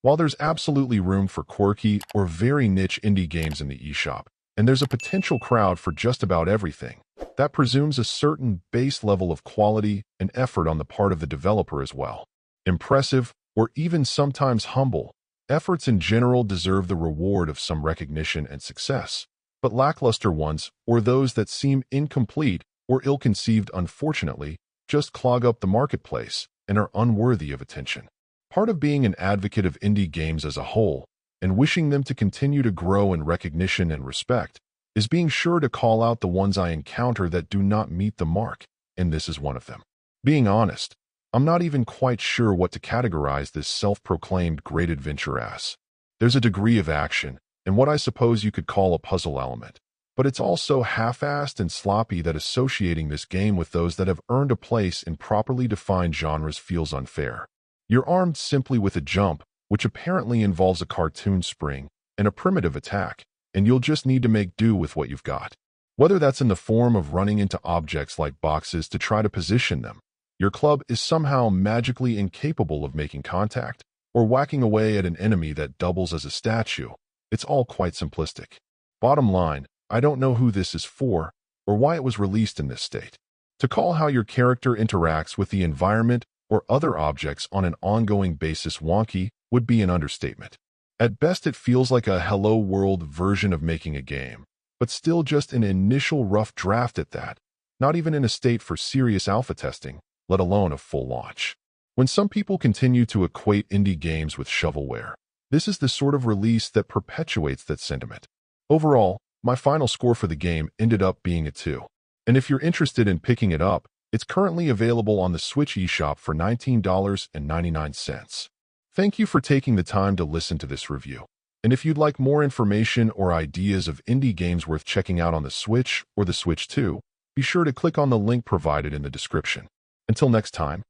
While there's absolutely room for quirky or very niche indie games in the eShop, and there's a potential crowd for just about everything, that presumes a certain base level of quality and effort on the part of the developer as well. Impressive, or even sometimes humble, efforts in general deserve the reward of some recognition and success, but lackluster ones, or those that seem incomplete or ill-conceived, unfortunately, just clog up the marketplace and are unworthy of attention. Part of being an advocate of indie games as a whole, and wishing them to continue to grow in recognition and respect, is being sure to call out the ones I encounter that do not meet the mark, and this is one of them. Being honest, I'm not even quite sure what to categorize this self-proclaimed great adventure as. There's a degree of action, and what I suppose you could call a puzzle element, but it's also half-assed and sloppy that associating this game with those that have earned a place in properly defined genres feels unfair. You're armed simply with a jump, which apparently involves a cartoon spring, and a primitive attack, and you'll just need to make do with what you've got. Whether that's in the form of running into objects like boxes to try to position them, your club is somehow magically incapable of making contact, or whacking away at an enemy that doubles as a statue, it's all quite simplistic. Bottom line, I don't know who this is for, or why it was released in this state. To call how your character interacts with the environment or other objects on an ongoing basis wonky would be an understatement. At best, it feels like a Hello World version of making a game, but still just an initial rough draft at that, not even in a state for serious alpha testing, let alone a full launch. When some people continue to equate indie games with shovelware, this is the sort of release that perpetuates that sentiment. Overall, my final score for the game ended up being a 2. And if you're interested in picking it up, it's currently available on the Switch eShop for $19.99. Thank you for taking the time to listen to this review. And if you'd like more information or ideas of indie games worth checking out on the Switch or the Switch 2, be sure to click on the link provided in the description. Until next time.